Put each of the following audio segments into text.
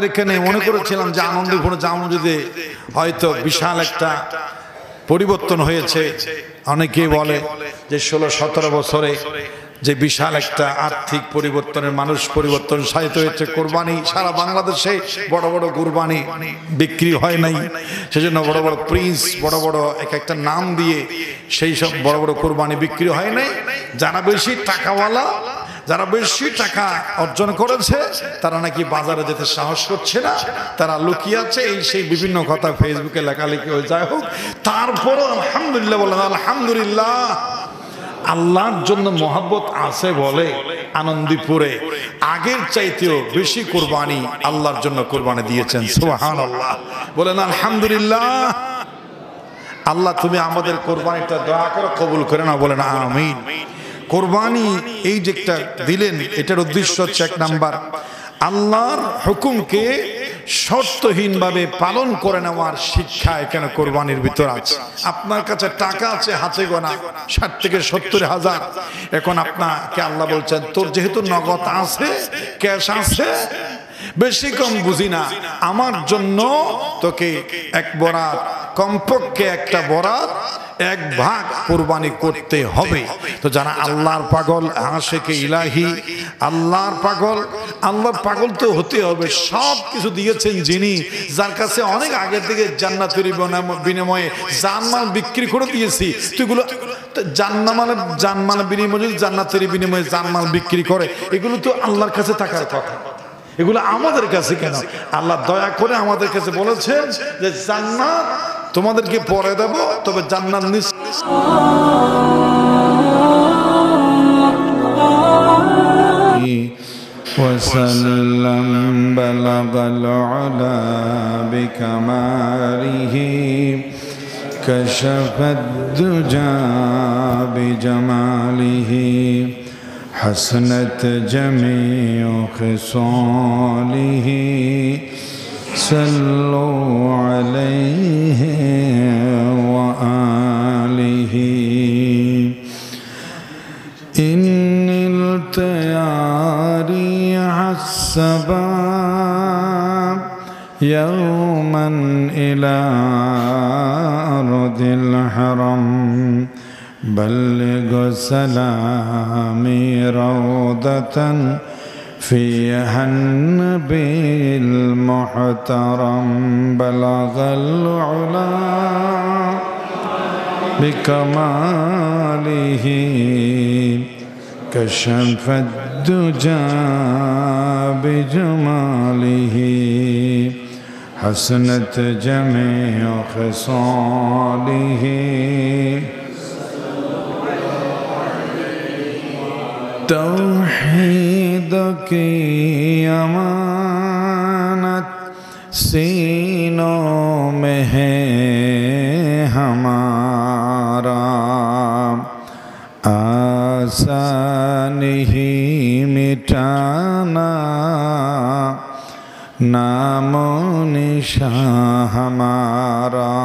এখানে মনে করেছিলাম যে আনন্দপুর জামে মসজিদে হয়তো বিশাল একটা পরিবর্তন হয়েছে। অনেকেই বলে যে 16-17 বছরে যে বিশাল একটা আর্থিক পরিবর্তনের মানুষ পরিবর্তন সাহিত্য হয়েছে। কোরবানি সারা বাংলাদেশে বড় বড় কোরবানি বিক্রি হয় নাই, সেজন্য বড় বড় প্রিন্স বড় বড় এক একটা নাম দিয়ে সেই সব বড় বড় কোরবানি বিক্রি হয় নাই। যারা বেশি টাকাওয়ালা, যারা বেশি টাকা অর্জন করেছে তারা নাকি বাজারে যেতে সাহস করছে না, তারা লুকিয়ে আছে। এই সেই বিভিন্ন কথা ফেসবুকে লেখালেখি হয়ে যায় হোক, তারপরও আলহামদুলিল্লাহ বলেন আলহামদুলিল্লাহ। আল্লাহর জন্য মহব্বত আছে বলে আনন্দপুরে আগের চাইতেও বেশি কোরবানি আল্লাহর জন্য কোরবানি দিয়েছেন। সুবহানাল্লাহ বলেন আলহামদুলিল্লাহ। আল্লাহ তুমি আমাদের কোরবানিটা দয়া করে কবুল করে না, বলেন আমিন। কোরবানি এই যে একটা দিলেন, এটার উদ্দেশ্য হচ্ছে 1 নাম্বার আল্লাহর হুকুমকে শর্তহীনভাবে পালন করে নেওয়ার শিক্ষা এখানে কোরবানির ভিতর আছে। আপনার কাছে টাকা আছে হাতে গোনা 60 থেকে 70 হাজার, এখন আপনাকে আল্লাহ বলছেন তোর যেহেতু নগদ আছে, ক্যাশ আছে, বেশি কম বুঝি না, আমার জন্য তোকে 1 বরাত, কমপক্ষে 1টা বরাত 1 ভাগ কোরবানি করতে হবে। তো যারা আল্লাহর পাগল, আশিকে ইলাহি, আল্লাহর পাগল তো হতে হবে। সব কিছু দিয়েছেন যিনি, যার কাছে অনেক আগের থেকে জান্নাতের বিনিময়ে জানমাল বিক্রি করে দিয়েছি। তো এগুলো জানমাল বিনিময়ে, জান্নাতের বিনিময়ে জানমাল বিক্রি করে, এগুলো তো আল্লাহর কাছে থাকার কথা, এগুলো আমাদের কাছে কেন? আল্লাহ দয়া করে আমাদের কাছে বলেছেন যে জান্নাত তোমাদেরকে পরে দেব, তবে জান্নাত وسلم بلغ العلا بكماله كشف الدجى بجماله حسنت جميع خصاله صلوا عليه وآله إن التياريح السباب يوما إلى أرض الحرم بلغ سلامي روضة فيها النبي المحترم بلغ العلا بكماله كشف الدجى بجماله حسنت جميع خصاله तौहीद की अमानत सीनों में है हमारा, आसान ही मिटाना नामो निशान हमारा।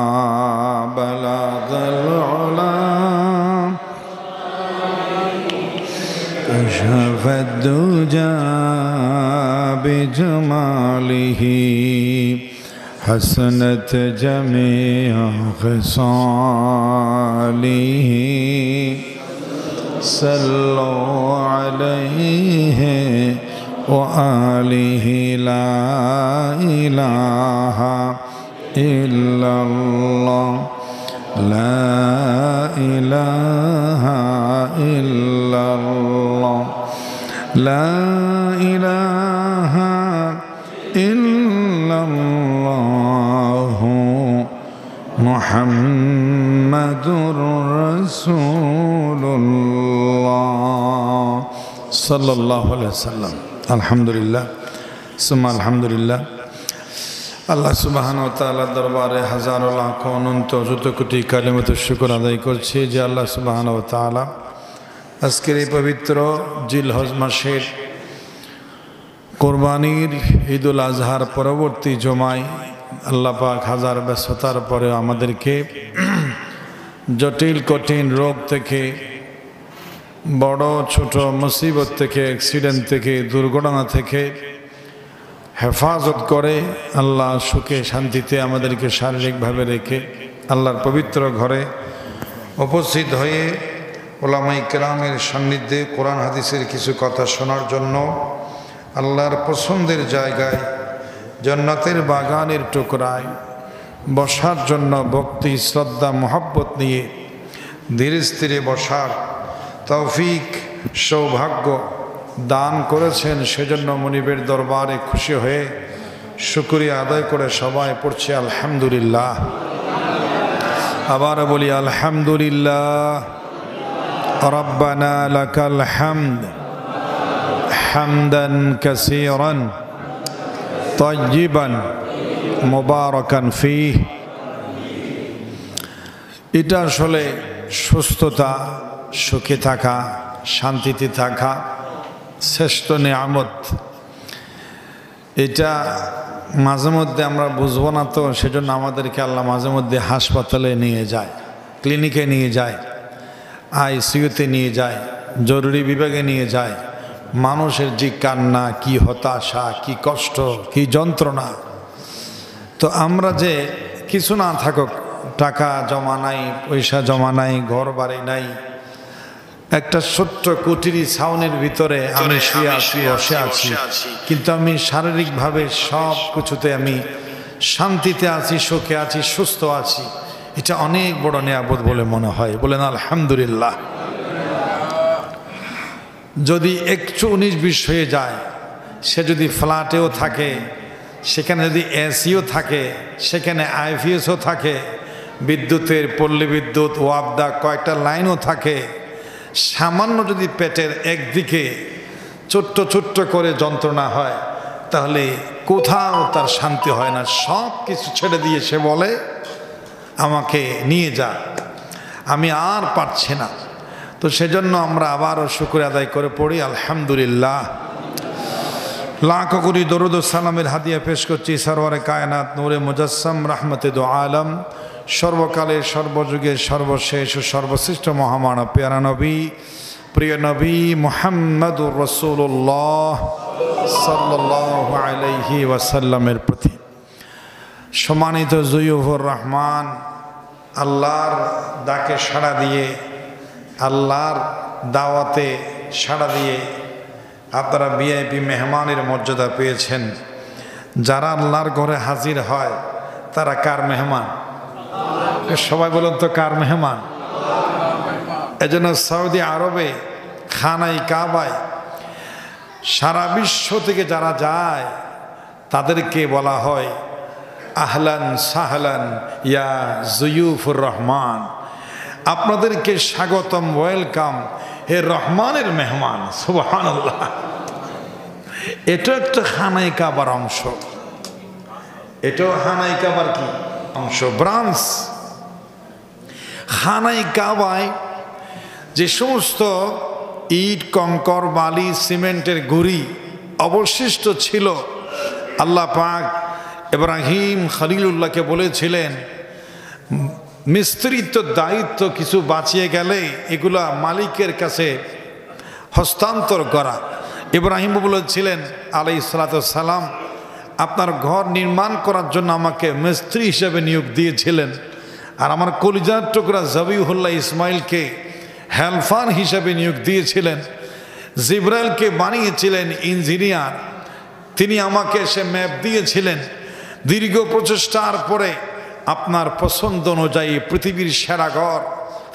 बलगल उला كشف الدجى بجماله حسنت جميع خصاله صلوا عليه وآله لا إله إلا الله لا إله إلا الله لا إله إلا الله محمد رسول الله صلى الله عليه وسلم। الحمد لله ثم الحمد لله। আল্লাহ সুবহানাহু ওয়া তাআলার দরবারে হাজারো লাখ অনন্ত যত কোটি কালিমাত শুকর আদায় করছি যে আল্লাহ সুবহানাহু ওয়া তাআলা আজকের এই পবিত্র জিলহজ মাসের কোরবানির ঈদুল আজহার পরবর্তী জমায় আল্লাহ পাক হাজার ব্যস্ততার পরে আমাদেরকে জটিল কঠিন রোগ থেকে, বড় ছোট মুসিবত থেকে, অ্যাক্সিডেন্ট থেকে, দুর্ঘটনা থেকে হেফাজত করে। আল্লাহ সুখে শান্তিতে আমাদেরকে শারীরিকভাবে রেখে আল্লাহর পবিত্র ঘরে উপস্থিত হয়ে ওলামায়ে কেরামের সান্নিধ্যে কোরআন হাদিসের কিছু কথা শোনার জন্য আল্লাহর পছন্দের জায়গায় জান্নাতের বাগানের টুকরায় বসার জন্য ভক্তি শ্রদ্ধা মহব্বত নিয়ে ধীরে স্থিরে বসার তৌফিক সৌভাগ্য দান করেছেন। সেজন্য মনিবের দরবারে খুশি হয়ে শুকরিয়া আদায় করে সবাই পড়ছে আলহামদুলিল্লাহ। আবার বলি আলহামদুলিল্লাহ। রব্বানা লাকাল হামদ হামদান কাসীরান তাইয়িবান মুবারাকান ফীহ। এটা আসলে সুস্থতা, সুখে থাকা, শান্তিতে থাকা শ্রেষ্ঠ নেয়ামত। এটা মাঝে মধ্যে আমরা বুঝবো না, তো সেজন্য আমাদেরকে আল্লাহ মাঝে মধ্যে হাসপাতালে নিয়ে যায়, ক্লিনিকে নিয়ে যায়, আইসিইউতে নিয়ে যায়, জরুরি বিভাগে নিয়ে যায়। মানুষের যে কান্না, কি হতাশা, কি কষ্ট, কি যন্ত্রণা। তো আমরা যে কিছু না থাকুক, টাকা জমা নাই, পয়সা জমা নাই, ঘর বাড়ি নাই, একটা ছোট্ট কুটিরি ছাউনির ভিতরে আমি শুয়ে আছি, বসে আছি, কিন্তু আমি শারীরিকভাবে সব কিছুতে আমি শান্তিতে আছি, সুখে আছি, সুস্থ আছি। এটা অনেক বড় নিয়ামত বলে মনে হয়। বলেন আলহামদুলিল্লাহ। যদি 119-20 হয়ে যায়, সে যদি ফ্ল্যাটেও থাকে, সেখানে যদি এসিও থাকে, সেখানে আইপিএসও থাকে, বিদ্যুতের পল্লী বিদ্যুৎ ওয়াবদা কয়েকটা লাইনও থাকে, সামান্য যদি পেটের একদিকে ছোট্ট ছোট্ট করে যন্ত্রণা হয়, তাহলে কোথাও তার শান্তি হয় না। সব কিছু ছেড়ে দিয়ে সে বলে আমাকে নিয়ে যা, আমি আর পারছি না। তো সেজন্য আমরা আবারও শুকরিয়া আদায় করে পড়ি আলহামদুলিল্লাহ। লাখ কোটি দরুদ ও সালামের হাদিয়া পেশ করছি সরওয়ারে কায়নাত নূরে মুজাসসাম রাহমাতে দো আলম, সর্বকালের সর্বযুগের সর্বশেষ ও সর্বশ্রেষ্ঠ মহামানব পেয়ারা নবী, প্রিয় নবী মুহাম্মদুর রাসূলুল্লাহ সাল্লাল্লাহু আলাইহি ওয়াসাল্লামের প্রতি। সম্মানিত জুয়ুফুর রহমান, আল্লাহর ডাকে সাড়া দিয়ে, আল্লাহর দাওয়াতে সাড়া দিয়ে আপনারা ভিআইপি মেহমানের মর্যাদা পেয়েছেন। যারা আল্লাহর ঘরে হাজির হয় তারা কার মেহমান? সবাই বলুন তো কার মেহমান? এজন্য সৌদি আরবে খানাই কাবায় সারা বিশ্ব থেকে যারা যায় তাদেরকে বলা হয় আহলান সাহলান ইয়া জুয়ুফুর রহমান, আপনাদেরকে স্বাগতম, ওয়েলকাম হে রহমানের মেহমান। সুবহানাল্লাহ। এটা একটা খানাই কাবার অংশ, এটাও খানাই কাবার কি অংশ, ব্রাঞ্চ। খানাই কাবায় যে সমস্ত ইট, কঙ্কর, বালি, সিমেন্টের গুঁড়ি অবশিষ্ট ছিল, আল্লাহ পাক ইব্রাহিম খলিলুল্লাহকে বলেছিলেন মিস্ত্রিত্ব দায়িত্ব কিছু বাঁচিয়ে গেলে এগুলা মালিকের কাছে হস্তান্তর করা। ইব্রাহিম বলেছিলেন আলাইহিস সালাতু ওয়াস সালাম, আপনার ঘর নির্মাণ করার জন্য আমাকে মিস্ত্রি হিসেবে নিয়োগ দিয়েছিলেন, আর আমার কলিজার টুকরা জবিহুল্লাহ ইসমাইলকে হেলফার হিসেবে নিয়োগ দিয়েছিলেন। জিব্রাইলকে বানিয়েছিলেন ইঞ্জিনিয়ার, তিনি আমাকে সে ম্যাপ দিয়েছিলেন। দীর্ঘ প্রচেষ্টার পরে আপনার পছন্দ অনুযায়ী পৃথিবীর সেরা ঘর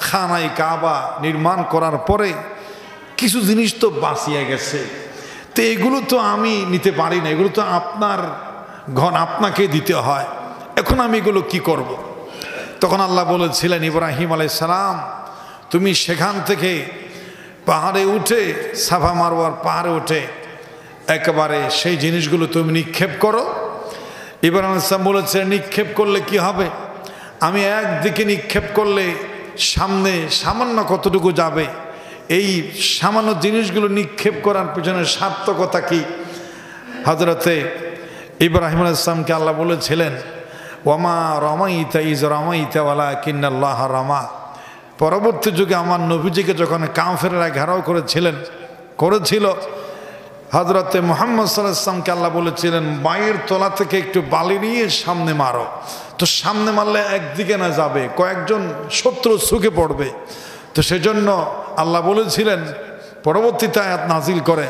খানাই কাবা নির্মাণ করার পরে কিছু জিনিস তো বাঁচিয়ে গেছে, তো এগুলো তো আমি নিতে পারি না, এগুলো তো আপনার ঘর, আপনাকে দিতে হয়। এখন আমি এগুলো কি করব? তখন আল্লাহ বলেছিলেন ইব্রাহিম আলাইহিস সালাম, তুমি সেখান থেকে পাহাড়ে উঠে, সাফা মারওয়ার পাহাড়ে উঠে একেবারে সেই জিনিসগুলো তুমি নিক্ষেপ করো। ইব্রাহিম আলাইহিস সালাম বলেছিলেন নিক্ষেপ করলে কি হবে? আমি একদিকে নিক্ষেপ করলে সামনে সামান্য কতটুকু যাবে, এই সামান্য জিনিসগুলো নিক্ষেপ করার পিছনে সার্থকতা কি? হযরতে ইব্রাহিম আলাইহিস সালামকে আল্লাহ বলেছিলেন ওয়ামা রামাইতা ইজ রামাইতা ওয়ালাকিন্নাল্লাহ রামা। পরবর্তী যুগে আমার নবীজিকে যখন কাফেররা ঘেরাও করেছিল, হযরতে মুহাম্মদ সাল্লাল্লাহু আলাইহি ওয়াসাল্লামকে আল্লাহ বলেছিলেন বাইয়ের তলা থেকে একটু বালি নিয়ে সামনে মারো। তো সামনে মারলে একদিকে না যাবে, কয়েকজন শত্রু চুকে পড়বে। তো সেজন্য আল্লাহ বলেছিলেন, পরবর্তীতে আয়াত নাজিল করে,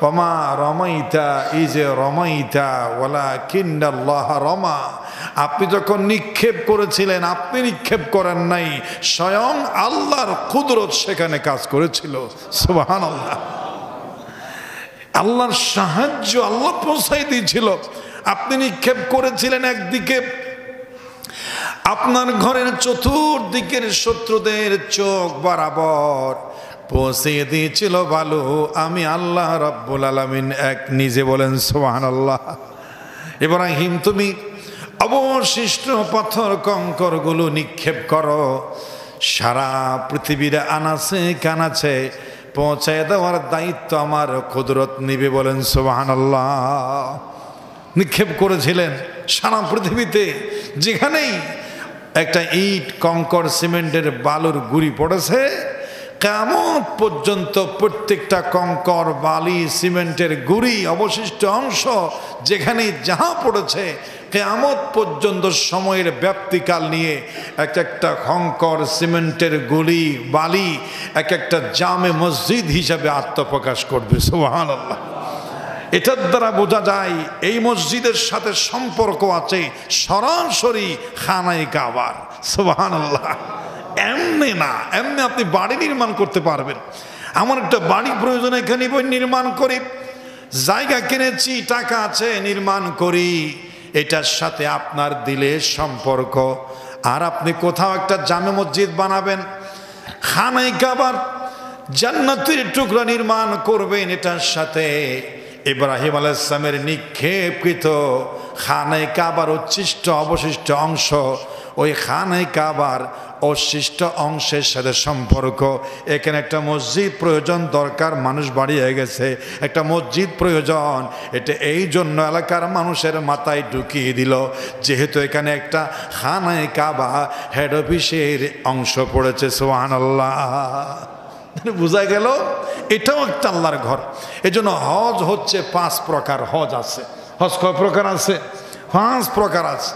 ওমা রমাইতা ইজে রমাইতা ওয়ালাকিন্নাল্লাহ রমা। আপনি যখন নিক্ষেপ করেছিলেন, আপনি নিক্ষেপ করেন নাই, স্বয়ং আল্লাহর কুদরত সেখানে কাজ করেছিল। সুবহানাল্লাহ। আল্লাহর সাহায্য আল্লাহ পৌঁছাই দিয়েছিল। আপনি নিক্ষেপ করেছিলেন একদিকে, আপনার ঘরের চতুর্দিকের শত্রুদের চোখ বরাবর পৌঁছে দিয়েছিল বালু আমি আল্লাহ রাব্বুল আলামিন এক নিজে। বলেন সুবহানাল্লাহ। ইব্রাহিম তুমি অবশিষ্ট পাথর কঙ্করগুলো নিক্ষেপ করো, সারা পৃথিবীর আনাচে কানাচে পৌঁছায় দেওয়ার দায়িত্ব আমার কুদরত নিবে। বলেন সুবহানাল্লাহ। নিক্ষেপ করেছিলেন সারা পৃথিবীতে, যেখানেই একটা ইট কঙ্কর সিমেন্টের বালুর গুঁড়ি পড়েছে, কিয়ামত পর্যন্ত প্রত্যেকটা কঙ্কর বালি সিমেন্টের গুঁড়ি অবশিষ্ট অংশ যেখানেই যাহা পড়েছে, কিয়ামত পর্যন্ত সময়ের ব্যাপ্তিকাল নিয়ে এক একটা কঙ্কর সিমেন্টের গুঁড়ি বালি এক একটা জামে মসজিদ হিসাবে আত্মপ্রকাশ করবে। সুবহানাল্লাহ। এটার দ্বারা বোঝা যায় এই মসজিদের সাথে সম্পর্ক আছে সরাসরি খানায়ে কাবার। সুবহানাল্লাহ। এমনি না, এমনি আপনি বাড়ি নির্মাণ করতে পারবেন। আমার একটা বাড়ি প্রয়োজন, এখানে নির্মাণ করি, জায়গা কিনেছি, টাকা আছে, নির্মাণ করি, এটার সাথে আপনার দিলের সম্পর্ক। আর আপনি কোথাও একটা জামে মসজিদ বানাবেন, খানায়ে কাবার জান্নাতের টুকরা নির্মাণ করবেন, এটার সাথে ইব্রাহিম আলাইহিস সালামের নিক্ষেপকৃত খানায়ে কাবার উচ্ছিষ্ট অবশিষ্ট অংশ, ওই খানায়ে কাবার অবশিষ্ট অংশের সাথে সম্পর্ক। এখানে একটা মসজিদ প্রয়োজন, দরকার, মানুষ বাড়িয়ে গেছে, একটা মসজিদ প্রয়োজন। এটা এই জন্য এলাকার মানুষের মাথায় ঢুকিয়ে দিল, যেহেতু এখানে একটা খানায়ে কাবা হেড অফিসের অংশ পড়েছে। সুবহানাল্লাহ। বোঝা গেল এটাও একটা আল্লাহর ঘর। এজন্য হজ হচ্ছে 5 প্রকার হজ আছে। হজ কয় প্রকার আছে? 5 প্রকার আছে।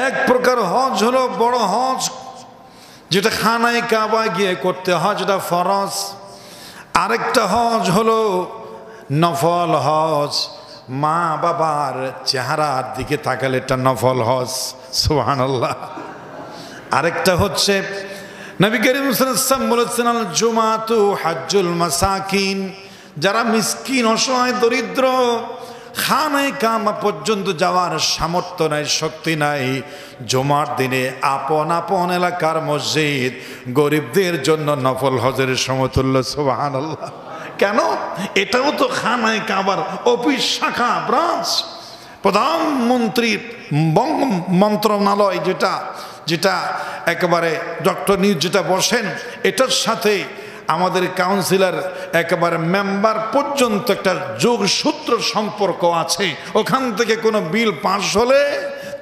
এক প্রকার হজ হলো বড় হজ, যেটা খানায়ে কাবা গিয়ে করতে হয়, যেটা ফরজ। আরেকটা হজ হলো নফল হজ, মা বাবার চেহারার দিকে তাকালে এটা নফল হজ। সুবহানাল্লাহ। আরেকটা হচ্ছে নবী করিম সাল্লাল্লাহু আলাইহি ওয়াসাল্লাম বলেছেন, আল জুমাতু হাজ্জুল মাসাকিন। যারা মিসকিন, অসহায়, দরিদ্র, খানায়ে কাবা পর্যন্ত যাওয়ার সামর্থ্য নাই, শক্তি নাই, জুমার দিনে আপন আপন এলাকার মসজিদ গরিবদের জন্য নফল হজের সমতুল্য। সুবহানাল্লাহ। কেন? এটাও তো খানায়ে কাবার অফিস, শাখা, ব্রাঞ্চ। প্রধানমন্ত্রীর বঙ্গ মন্ত্রণালয় যেটা একেবারে ডক্টর নিউজ যেটা বসেন, এটার সাথে আমাদের কাউন্সিলর একেবারে মেম্বার পর্যন্ত একটা যোগসূত্র সম্পর্ক আছে। ওখান থেকে কোনো বিল পাস হলে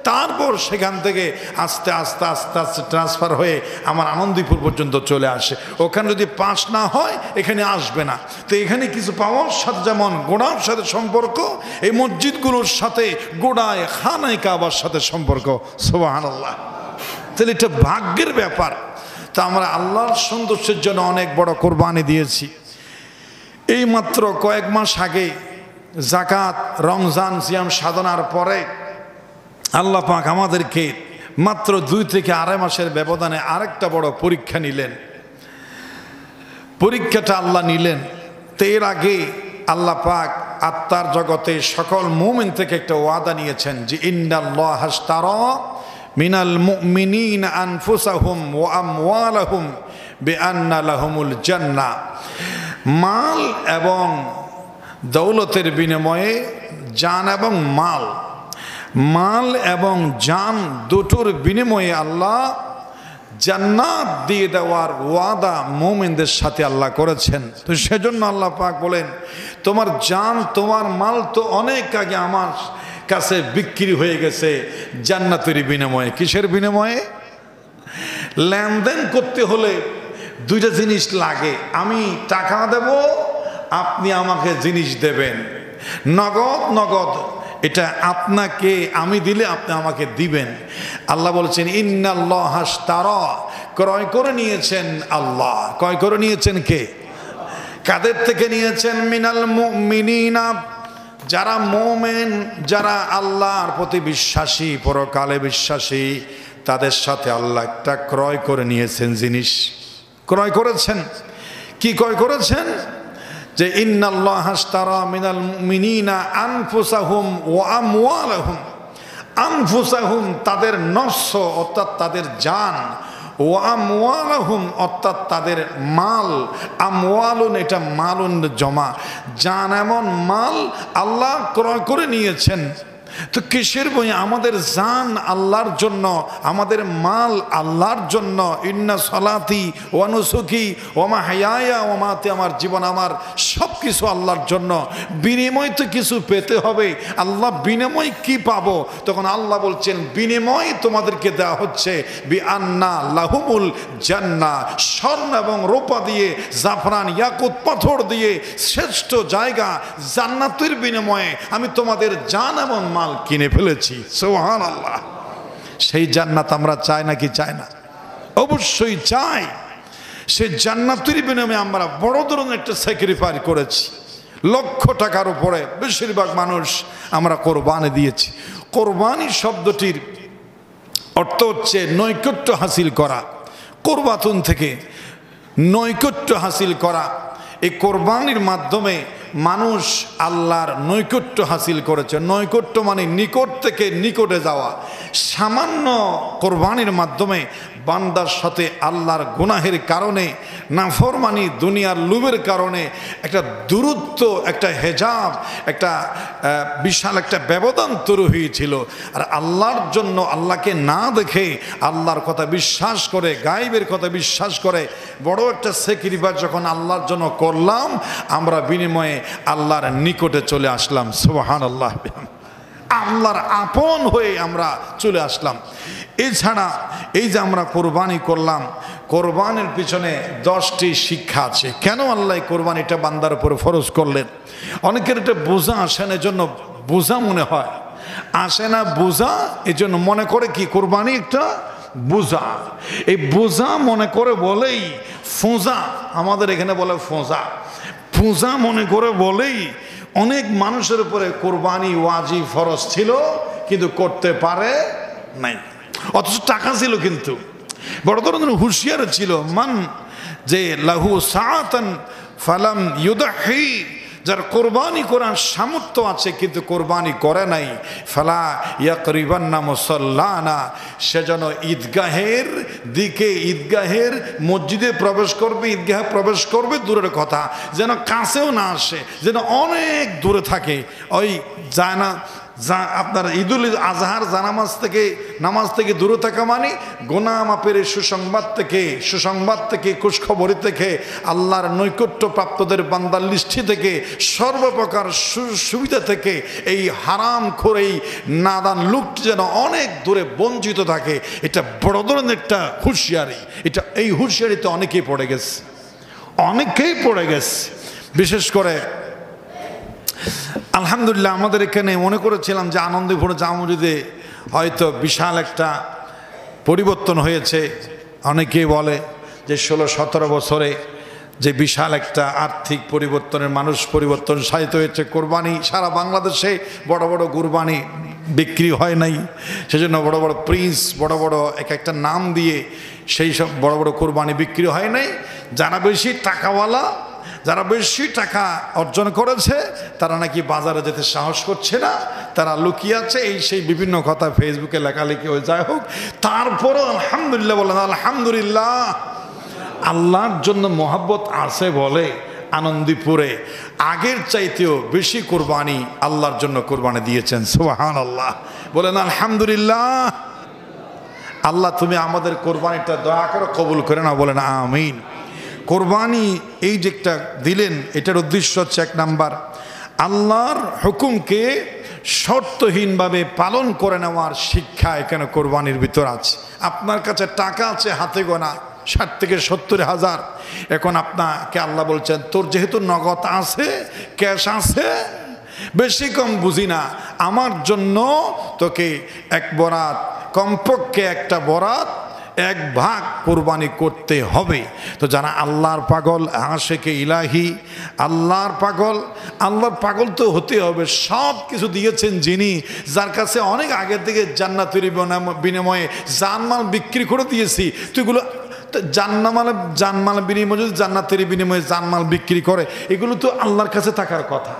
তারপর সেখান থেকে আস্তে আস্তে আস্তে আস্তে ট্রান্সফার হয়ে আমার আনন্দীপুর পর্যন্ত চলে আসে। ওখানে যদি পাস না হয় এখানে আসবে না। তো এখানে কিছু পাওয়ার সাথে যেমন গোড়ার সাথে সম্পর্ক, এই মসজিদগুলোর সাথে গোড়ায় খানায়ে কাবার সাথে সম্পর্ক। সুবহানাল্লাহ। তাহলে এটা ভাগ্যের ব্যাপার। তা আমরা আল্লাহর সৌন্দর্যের জন্য অনেক বড় কোরবানি দিয়েছি। এই মাত্র কয়েক মাস আগে যাকাত, রমজান, সিয়াম সাধনার পরে আল্লাহ পাক আমাদেরকে মাত্র 2 থেকে আড়াই মাসের ব্যবধানে আরেকটা বড় পরীক্ষা নিলেন। পরীক্ষাটা আল্লাহ নিলেন, তো এর আগে আল্লাহ পাক আত্মার জগতে সকল মুমিন থেকে একটা ওয়াদা নিয়েছেন যে ইন্নাল্লাহা আশতারা মিনাল মুমিনিনা আনফুসাহুম ওয়া আমওয়ালাহুম বিআন্না লাহুমুল জান্নাহ। মাল এবং দৌলতের বিনিময়ে জান এবং মাল এবং জান দুটোর বিনিময়ে আল্লাহ জান্নাত দিয়ে দেওয়ার ওয়াদা মুমিনদের সাথে আল্লাহ করেছেন। তো সেজন্য আল্লাহ পাক বলেন, তোমার জান, তোমার মাল তো অনেক আগে আমার কাছে বিক্রি হয়ে গেছে জান্নাতের বিনিময়ে। কিসের বিনিময়ে? লেনদেন করতে হলে 2টা জিনিস লাগে, আমি টাকা দেব আপনি আমাকে জিনিস দেবেন, নগদ নগদ এটা আপনাকে আমি দিলে আপনি আমাকে দিবেন। আল্লাহ বলছেন ইন্নাল্লাহ আশতারা, ক্রয় করে নিয়েছেন আল্লাহ। ক্রয় করে নিয়েছেন কে? কাদের থেকে নিয়েছেন? মিনাল মুমিনিনা, যারা মুমিন, যারা আল্লাহর প্রতি বিশ্বাসী, পরকালে বিশ্বাসী, তাদের সাথে আল্লাহ একটা ক্রয় করে নিয়েছেন জিনিস। ক্রয় করেছেন কি? ক্রয় করেছেন যে ইন্নাল্লাহ আশতারা মিনাল মুমিনিনা আনফুসাহুম ওয়া আমওয়ালাহুম। আনফুসাহুম তাদের নফস অর্থাৎ তাদের জান, ওয়া আমওয়ালাহুম অর্থাৎ তাদের মাল। আমওয়ালুন এটা মালুন জমা, জান এমন মাল আল্লাহ ক্রয় করে নিয়েছেন। তো কিসের বই? আমাদের জান আল্লাহর জন্য, আমাদের মাল আল্লাহর জন্য। ইন্না সলাতি ওয়া নুসুকি ওয়া মাহইয়ায়া ওয়া মামাতি, আমার জীবন আমার সব কিছু আল্লাহর জন্য। বিনিময় তো কিছু পেতে হবে। আল্লাহ বিনিময় কি পাবো? তখন আল্লাহ বলছেন বিনিময় তোমাদেরকে দেওয়া হচ্ছে বি আন্না লাহুমুল জান্নাহ, স্বর্ণ এবং রূপা দিয়ে, জাফরান ইয়াকুত পাথর দিয়ে শ্রেষ্ঠ জায়গা জান্নাতের বিনিময়ে আমি তোমাদের জান এবং কিনে ফেলেছি। সুবহানাল্লাহ। সেই জান্নাত আমরা চাই নাকি চাই না? অবশ্যই চাই। সেই জান্নাতের বিনিময়ে আমরা বড় ধরনের একটা স্যাক্রিফাইস করেছি। লক্ষ টাকার উপরে বেশিরভাগ মানুষ আমরা কোরবানি দিয়েছি। কোরবানি শব্দটির অর্থ হচ্ছে নৈকট্য হাসিল করা। কোরবাতুন থেকে নৈকট্য হাসিল করা। এই কোরবানির মাধ্যমে মানুষ আল্লাহর নৈকট্য হাসিল করেছে। নৈকট্য মানে নিকট থেকে নিকটে যাওয়া। সামান্য কোরবানির মাধ্যমে বান্দার সাথে আল্লাহর গুনাহের কারণে, নাফরমানি, দুনিয়ার লোভের কারণে একটা দূরত্ব, একটা হেজাব, একটা বিশাল একটা ব্যবধান তৈরি হয়েছিল। আর আল্লাহর জন্য, আল্লাহকে না দেখে আল্লাহর কথা বিশ্বাস করে, গায়েবের কথা বিশ্বাস করে বড় একটা স্যাক্রিফাইস যখন আল্লাহর জন্য করলাম, আমরা বিনিময়ে আল্লাহর নিকটে চলে আসলাম। সুবহানাল্লাহ। আল্লাহর আপন হয়ে আমরা চলে আসলাম। এছাড়া এই যে আমরা কোরবানি করলাম, কোরবানির পিছনে 10টি শিক্ষা আছে। কেন আল্লাহ কোরবানিটা বান্দার উপরে ফরজ করলেন? অনেকের এটা বোঝা আসে না, এজন্য বোঝা মনে হয়, আসে না বোঝা, এজন্য মনে করে কি কোরবানি একটা বোঝা। এই বোঝা মনে করে বলেই ফোঁজা, আমাদের এখানে বলে ফোঁজা, ফোঁজা মনে করে বলেই অনেক মানুষের উপরে কোরবানি ওয়াজিব ফরজ ছিল কিন্তু করতে পারে নাই। অথচ টাকা ছিল, কিন্তু বড় ধরনের হুঁশিয়ার ছিল। মান যে লাহু সাআতান ফালাম ইউদাহি, যার কোরবানি করার সামর্থ্য আছে কিন্তু কোরবানি করে নাই, ফালা ইয়াকরিবান্না মুসাল্লানা, সে যেন ঈদগাহের দিকে, ঈদগাহের মসজিদে প্রবেশ করবে, ঈদগাহে প্রবেশ করবে দূরের কথা, যেন কাছেও না আসে, যেন অনেক দূরে থাকে। ওই যায় না আপনার ঈদুল আজহার নামাজ থেকে দূরে থাকা মানে গুনাহ মাপের সুসংবাদ থেকে খুশখবরি থেকে, আল্লাহর নৈকট্য প্রাপ্তদের বান্দার লিস্টি থেকে, সর্বপ্রকার সুবিধা থেকে এই হারাম খোর, এই নাদান লোকটি যেন অনেক দূরে বঞ্চিত থাকে। এটা বড় ধরনের একটা হুঁশিয়ারি। এই হুঁশিয়ারিতে অনেকেই পড়ে গেছে। বিশেষ করে আলহামদুলিল্লাহ আমাদের এখানে মনে করেছিলাম যে আনন্দপুর জামে মসজিদে হয়তো বিশাল একটা পরিবর্তন হয়েছে। অনেকেই বলে যে 16-17 বছরে যে বিশাল একটা আর্থিক পরিবর্তনের মানুষ পরিবর্তন সাহিত্য হয়েছে। কোরবানি সারা বাংলাদেশে বড় বড় কোরবানি বিক্রি হয় নাই, সেজন্য বড় বড় প্রিন্স, বড় বড় একটা নাম দিয়ে সেই সব বড় বড় কোরবানি বিক্রি হয় নাই। যারা বেশি টাকাওয়ালা, যারা বেশি টাকা অর্জন করেছে, তারা নাকি বাজারে যেতে সাহস করছে না, তারা লুকিয়ে আছে, এই সেই বিভিন্ন কথা ফেসবুকে লেখালেখি হয়ে যায় হোক। তারপরও আলহামদুলিল্লাহ বলেন, আলহামদুলিল্লাহ আল্লাহর জন্য মহব্বত আছে বলে আনন্দপুরে আগের চাইতেও বেশি কোরবানি আল্লাহর জন্য কোরবানি দিয়েছেন। সুবহানাল্লাহ বলেন আলহামদুলিল্লাহ। আল্লাহ তুমি আমাদের কোরবানিটা দয়া করে কবুল করে না, বলেন আমিন। কোরবানি এই যেটা দিলেন, এটার উদ্দেশ্য হচ্ছে 1 নাম্বার আল্লাহর হুকুমকে শর্তহীনভাবে পালন করে নেওয়ার শিক্ষা এখানে কোরবানির ভিতর আছে। আপনার কাছে টাকা আছে হাতে গোনা, 60 থেকে 70,000। এখন আপনাকে আল্লাহ বলছেন তোর যেহেতু নগদ আছে, ক্যাশ আছে, বেশি কম বুঝি না, আমার জন্য তোকে এক বরাত, কমপক্ষে একটা বরাত, 1 ভাগ কোরবানি করতে হবে। তো যারা আল্লাহর পাগল, আশিকে ইলাহি, আল্লাহর পাগল তো হতে হবে। সব কিছু দিয়েছেন যিনি, যার কাছে অনেক আগে থেকে জান্নাতের বিনিময়ে জানমাল বিক্রি করে দিয়েছি। তো এগুলো জানমাল বিনিময়ে, যদি জান্নাতের বিনিময়ে জানমাল বিক্রি করে, এগুলো তো আল্লাহর কাছে থাকার কথা,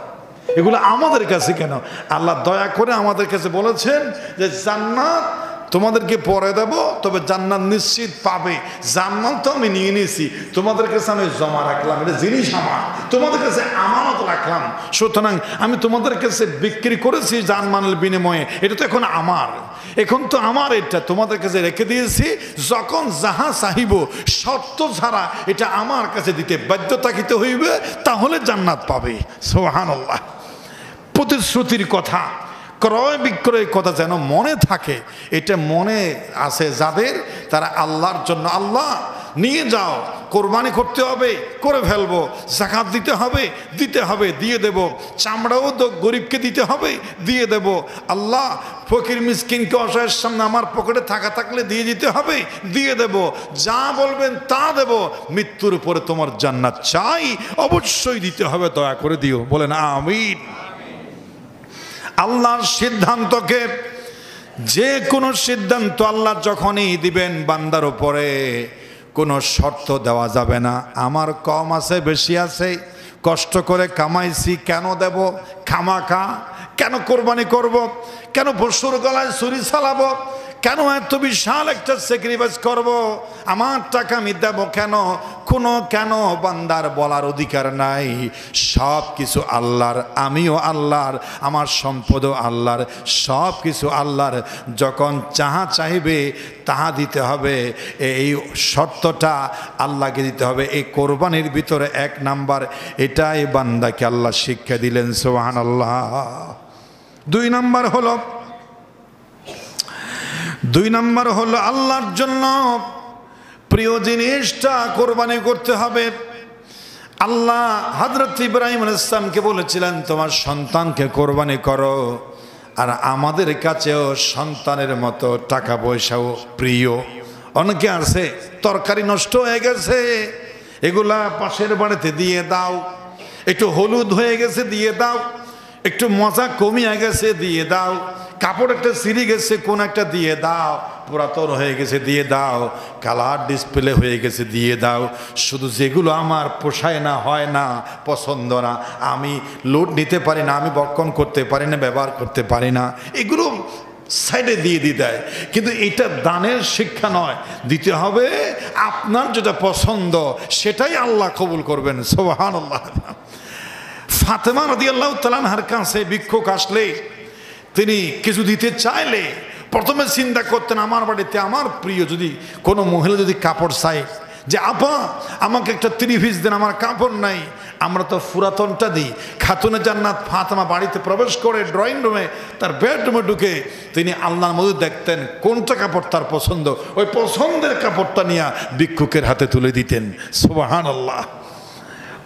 এগুলো আমাদের কাছে কেন? আল্লাহ দয়া করে আমাদের কাছে বলেছেন যে জান্নাত তোমাদেরকে পরে দেব, তবে জান্নাত নিশ্চিত পাবে। জান্নাত তো আমি নিয়ে নিয়েছি, তোমাদের কাছে আমি জমা রাখলাম, এটা জিনিস আমার, তোমাদের কাছে আমানত রাখলাম। সুতরাং আমি তোমাদের কাছে বিক্রি করেছি জানমালের বিনিময়ে, এটা তো এখন আমার, এখন তো আমার, এটা তোমাদের কাছে রেখে দিয়েছি। যখন যাহা চাহিব শর্ত ছাড়া এটা আমার কাছে দিতে বাধ্য থাকিতে হইবে, তাহলে জান্নাত পাবে। সুবহানাল্লাহ। প্রতিশ্রুতির কথা, ক্রয় বিক্রয়ের কথা যেন মনে থাকে, এটা মনে আছে যাদের, তারা আল্লাহর জন্য, আল্লাহ নিয়ে যাও, কোরবানি করতে হবে, করে ফেলবো, যাকাত দিতে হবে, দিয়ে দেব, চামড়াও তো গরিবকে দিতে হবে, দিয়ে দেব, আল্লাহ ফকির মিসকিনকে অসহায়ের সামনে আমার পকেটে থাকলে দিয়ে দিতে হবে, দিয়ে দেব, যা বলবেন তা দেব, মৃত্যুর পরে তোমার জান্নাত চাই, অবশ্যই দিতে হবে, দয়া করে দিও, বলেন আমিন। আল্লাহর সিদ্ধান্তকে, যে কোনো সিদ্ধান্ত আল্লাহ যখনই দিবেন বান্দার উপরে, কোনো শর্ত দেওয়া যাবে না। আমার কম আছে, বেশি আছে, কষ্ট করে কামাইছি, কেন দেব খামাখা? কেন কোরবানি করব? কেন পশুর গলায় ছুরি চালাবো? কেন এত বিশাল একটা স্যাক্রিফাইস করব? আমার টাকা আমি দেব কেন? কেন বান্দার বলার অধিকার নাই। সব কিছু আল্লাহর, আমিও আল্লাহর, আমার সম্পদও আল্লাহর, সব কিছু আল্লাহর। যখন যাহা চাইবে তাহা দিতে হবে, এই শর্তটা আল্লাহকে দিতে হবে। এই কোরবানির ভিতরে 1 নাম্বার, এটাই বান্দাকে আল্লাহ শিক্ষা দিলেন। সুবহানাল্লাহ। 2 নাম্বার হলো আল্লাহর জন্য প্রিয় জিনিসটা কোরবানি করতে হবে। আল্লাহ হযরত ইব্রাহিম আলাইহিস সালামকে বলেছিলেন তোমার সন্তানকে কোরবানি করো। আর আমাদের কাছেও সন্তানের মতো টাকা পয়সাও প্রিয়। অনেকে আছে তরকারি নষ্ট হয়ে গেছে, এগুলা পাশের বাড়িতে দিয়ে দাও, একটু হলুদ হয়ে গেছে দিয়ে দাও, একটু মজা কমিয়ে গেছে দিয়ে দাও, কাপড় একটা ছিঁড়ে গেছে কোন একটা দিয়ে দাও, পুরাতন হয়ে গেছে দিয়ে দাও, কালার ডিসপ্লে হয়ে গেছে দিয়ে দাও। শুধু যেগুলো আমার পোষায় না, হয় না, পছন্দ না, আমি লোড নিতে পারি না, আমি বক্ষণ করতে পারি না, ব্যবহার করতে পারি না, এগুলো সাইডে দিয়ে দেয়। কিন্তু এটা দানের শিক্ষা নয়, দিতে হবে আপনার যেটা পছন্দ, সেটাই আল্লাহ কবুল করবেন। সুবহানাল্লাহ। ফাতেমা রাদিয়াল্লাহু তাআলা আনহার কাছে ভিক্ষুক আসলে, তিনি কিছু দিতে চাইলে প্রথমে চিন্তা করতেন আমার বাড়িতে আমার প্রিয় যদি কোনো মহিলা যদি কাপড় চায়, যে আপা আমাকে একটা 3 পিস দেন, আমার কাপড় নাই, আমরা তো পুরাতনটা দিই। খাতুনে জান্নাত ফাতেমা বাড়িতে প্রবেশ করে ড্রয়িং রুমে, তার বেডরুমে ঢুকে তিনি আল্লাহর মধ্যে দেখতেন কোনটা কাপড় তার পছন্দ, ওই পছন্দের কাপড়টা নিয়ে ভিক্ষুকের হাতে তুলে দিতেন। সুবহানাল্লাহ।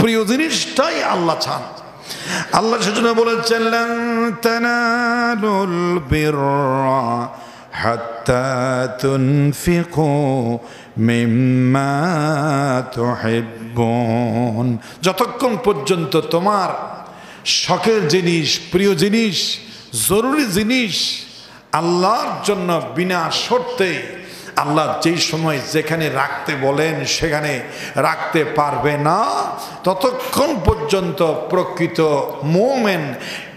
প্রিয় জিনিসটাই আল্লাহ চান। আল্লাহ সেজন্য বলেছেন লান তানালুল বিররা হাত্তা তুনফিকু মিম্মা তুহিব্বুন। যতক্ষণ পর্যন্ত তোমার শখের জিনিস, প্রিয় জিনিস, জরুরি জিনিস আল্লাহর জন্য বিনা শর্তে আল্লাহ যেই সময় যেখানে রাখতে বলেন সেখানে রাখতে পারবে না, ততক্ষণ পর্যন্ত প্রকৃত মুমিন,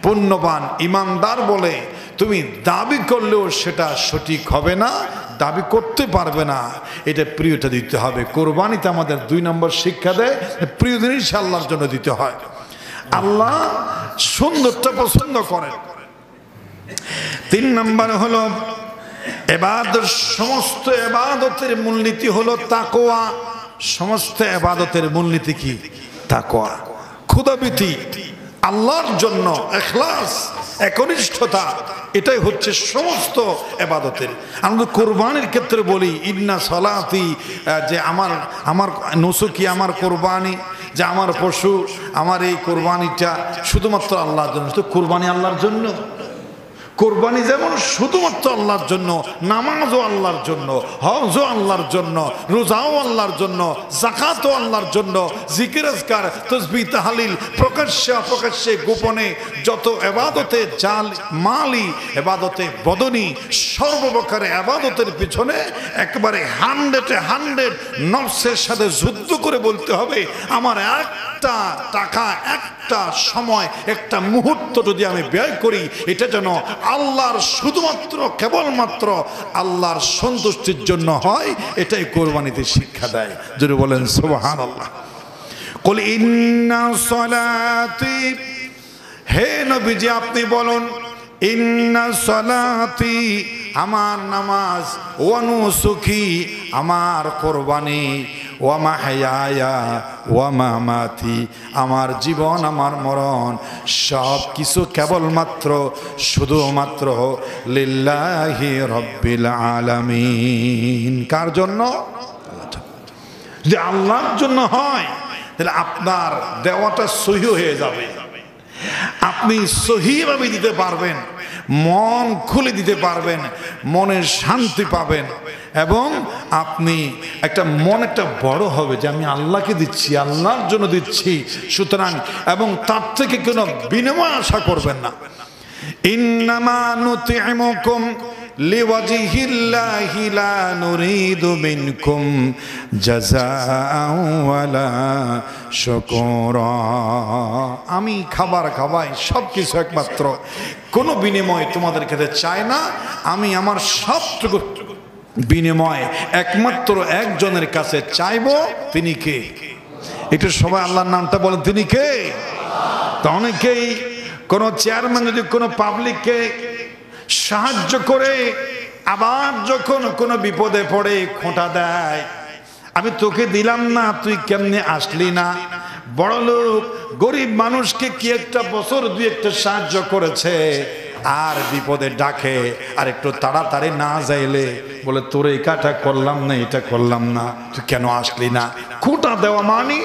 পুণ্যবান, ইমানদার বলে তুমি দাবি করলেও সেটা সঠিক হবে না, দাবি করতে পারবে না। এটা প্রিয়টা দিতে হবে। কোরবানিতে আমাদের 2 নম্বর শিক্ষা দেয়, প্রিয় জিনিস আল্লাহর জন্য দিতে হয়। আল্লাহ সুন্দরটা পছন্দ করেন। 3 নম্বর হলো ইবাদত। সমস্ত ইবাদতের মূলনীতি হলো তাকওয়া। সমস্ত ইবাদতের মূলনীতি কি? তাকওয়া, খোদাভীতি, আল্লাহর জন্য ইখলাস, একনিষ্ঠতা, এটাই হচ্ছে সমস্ত ইবাদতের। আমরা কোরবানির ক্ষেত্রে বলি ইন্না সলাতি, যে আমার নুসুকি, আমার কোরবানি, যে আমার পশু, আমার এই কোরবানিটা শুধুমাত্র আল্লাহর জন্য। তো কোরবানি আল্লাহর জন্য, কোরবানি যেমন শুধুমাত্র আল্লাহর জন্য, নামাজও আল্লাহর জন্য, হজও আল্লাহর জন্য, রোজাও আল্লাহর জন্য, যাকাতও আল্লাহর জন্য, জিকির আজকার, তাসবিহ তাহলিল, প্রকাশ্যে অপ্রকাশ্যে গোপনে যত ইবাদতে জাল মালি, ইবাদতে বদনি, সর্বপ্রকারে ইবাদতের পিছনে একেবারে 100 নফসের সাথে যুদ্ধ করে বলতে হবে, আমার একটা টাকা, একটা সময়, একটা মুহূর্ত যদি আমি ব্যয় করি, এটা যেন আল্লাহর শুধুমাত্র কেবলমাত্র আল্লাহর সন্তুষ্টির জন্য হয়। এটাই কোরবানিতে শিক্ষা দেয়। যদি বলেন সুবহানাল্লাহ। কুল ইন্না সলাতি, হে নবীজি আপনি বলুন, ইন্না সলাতি, আমার নামাজ, ওয়া নুসুকি, আমার কোরবানি, ওয়া মাহইয়ায়া ওয়া মামাতি, আমার জীবন, আমার মরণ, সব কিছু কেবলমাত্র শুধুমাত্র লিল্লাহি রাব্বিল আলামিন। কার জন্য? যদি আল্লাহর জন্য হয় তাহলে আপনার দেওয়াটা সহি হয়ে যাবে, আপনি সহিভাবে দিতে পারবেন, মন খুলে দিতে পারবেন, মনের শান্তি পাবেন, এবং আপনি একটা মন একটা বড় হবে যে আমি আল্লাহকে দিচ্ছি, আল্লাহর জন্য দিচ্ছি। সুতরাং এবং তার থেকে কোনো বিনিময় আশা করবেন না। ইন্নামা নুতি'মুকুম লিওয়াজহিল্লাহি লা নুরিদু মিনকুম জাযাআন ওয়ালা শুকুরা, আমি খাবার খাওয়াই, সব কিছু একমাত্র কোনো বিনিময় তোমাদের কাছে চাই না। আমি আমার সবটুকু বিনিময় একমাত্র একজনের কাছে চাইবো। তিনি কে? একটু সবাই আল্লাহর নামটা বলেন, তিনি কে? তা অনেকেই কোন চেয়ারম্যান যদি কোনো পাবলিককে সাহায্য করে, আবার যখন কোনো বিপদে পড়ে খোঁটা দেয়, আমি তোকে দিলাম না, তুই কেমনে আসলি না। বড় লোক গরিব মানুষকে কি একটা বছর দুই একটা সাহায্য করেছে, আর বিপদে ডাকে, আর একটু তাড়াতাড়ি না যাইলে বলে তোর এই কাটা করলাম না, এটা করলাম না, তুই কেন আসলি না। খোঁটা দেওয়া মানে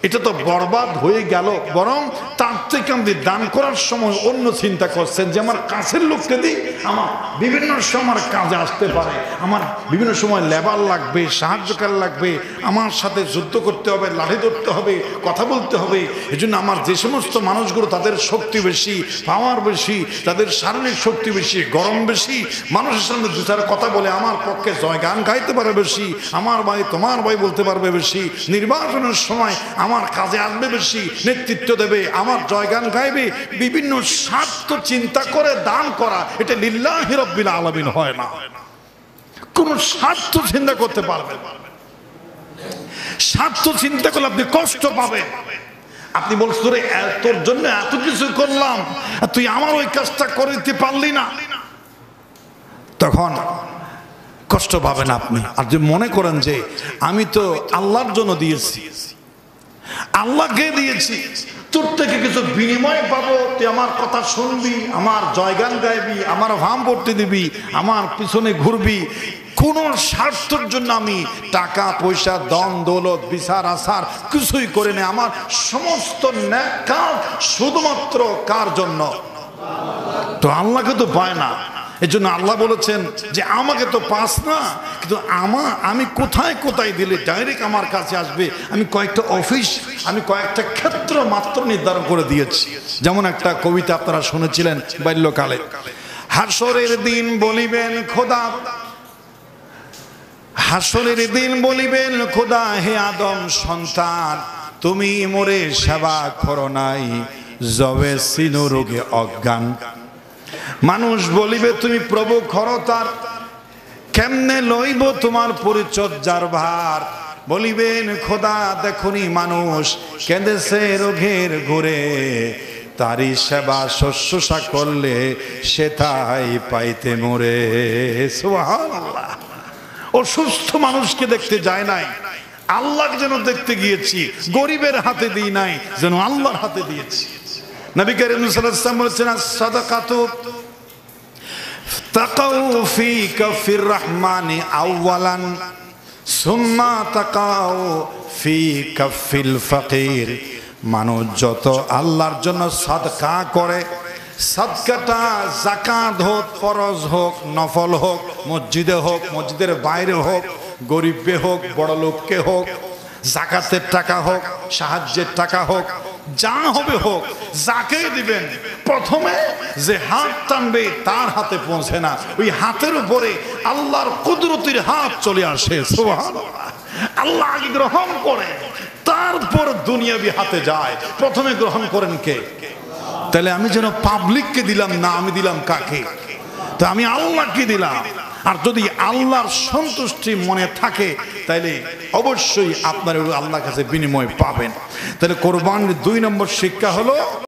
এটা তো বরবাদ হয়ে গেল। বরং তার থেকে আপনি দান করার সময় অন্য চিন্তা করছেন যে আমার কাছের লোককে দিই, আমার বিভিন্ন সময় কাজে আসতে পারে, আমার বিভিন্ন সময় লেবার লাগবে, সাহায্যকার লাগবে, আমার সাথে যুদ্ধ করতে হবে, লাঠি ধরতে হবে, কথা বলতে হবে। এই জন্য আমার যে সমস্ত মানুষগুলো তাদের শক্তি বেশি, পাওয়ার বেশি, তাদের শারীরিক শক্তি বেশি, গরম বেশি, মানুষের সামনে দু চার কথা বলে আমার পক্ষে জয়গান গাইতে পারে বেশি, আমার ভাই তোমার ভাই বলতে পারবে বেশি, নির্বাচনের সময় আমার কাজে আসবে বেশি, নেতৃত্ব দেবে, আমার জয়গান গাইবে, বিভিন্ন স্বার্থ চিন্তা করে দান করা, এটা লিল্লাহি রাব্বিল আলামিন হয় না। কোন স্বার্থ চিন্তা করতে পারবেন, স্বার্থ চিন্তা করলে আপনি কষ্ট পাবেন। আপনি বলছেন তোর জন্য এত কিছু করলাম, তুই আমার ওই কাজটা করে দিতে পারলি না, তখন কষ্ট পাবেন আপনি। আর যদি মনে করেন যে আমি তো আল্লাহর জন্য দিয়েছি, আল্লাহকে দিয়েছি, তোর থেকে কিছু বিনিময় পাবো, তুই আমার কথা শুনবি, আমার জয়গান গাইবি, আমার ভাম পড়তে দিবি, আমার পিছনে ঘুরবি, কোন স্বার্থের জন্য আমি টাকা পয়সা দন দৌলত বিচার আচার কিছুই করে নেই। আমার সমস্ত নেক কাজ শুধুমাত্র কার জন্য? তো আল্লাহকে তো পায় না। এই জন্য আল্লাহ বলেছেন যে আমাকে তো পাস না, কিন্তু আমি কোথায় কোথায় দিলে ডাইরেক্ট আমার কাছে আসবে। আমি কয়েকটা অফিস, আমি কয়েকটা ক্ষেত্র মাত্র নির্ধারণ করে দিয়েছি। যেমন একটা কবিতা আপনারা শুনেছিলেন বাল্যকালে, হাসরের দিন বলিবেন খোদা, হাসরের দিন বলিবেন খোদা, হে আদম সন্তান তুমি মোরে সেবা করো নাই, যবে সিনু রোগে অজ্ঞান। মানুষ বলিবে তুমি প্রভু খরতার, কেমনে লইব তোমার পরিচর্যার ভার। বলিবেন খোদা দেখুনি মানুষ কেঁদেছে রোগের ঘুরে, তারি সেবা শুশ্রূষা করলে সে তাই পাইতে মোরে। সুবহানাল্লাহ। অসুস্থ মানুষকে দেখতে যায় নাই, আল্লাহকে যেন দেখতে গিয়েছি, গরিবের হাতে দিই নাই, যেন আল্লাহর হাতে দিয়েছি। নবী করিম সাল্লাল্লাহু আলাইহি ওয়াসাল্লাম বলেছেন সাদাকাতু তাকাউ ফি কাফির রহমানি আউয়ালান সুম্মা তাকাউ ফি কাফিল ফাকির। মানুষ যত আল্লাহর জন্য সাদকা করে, সাদকাটা যাকাত হোক, ফরজ হোক, নফল হোক, মসজিদে হোক, মসজিদের বাইরে হোক, গরিবকে হোক, বড় লোককে হোক, যাকাতের টাকা হোক, সাহায্যের টাকা হোক, যা হবে হোক, যাকে দিবেন প্রথমে যে হাত টানবে তার হাতে পৌঁছে না, ওই হাতের উপরে আল্লাহর কুদরতির হাত চলে আসে। সুবহানাল্লাহ। আল্লাহ আগে গ্রহণ করে, তারপর দুনিয়াবি হাতে যায়। প্রথমে গ্রহণ করেন কে? তাহলে আমি যেন পাবলিককে দিলাম না, আমি দিলাম কাকে? তো আমি আল্লাহকে দিলাম। আর যদি আল্লাহর সন্তুষ্টি মনে থাকে তাহলে অবশ্যই আপনার আল্লাহর কাছে বিনিময় পাবেন। তাহলে কোরবানির 2 নম্বর শিক্ষা হলো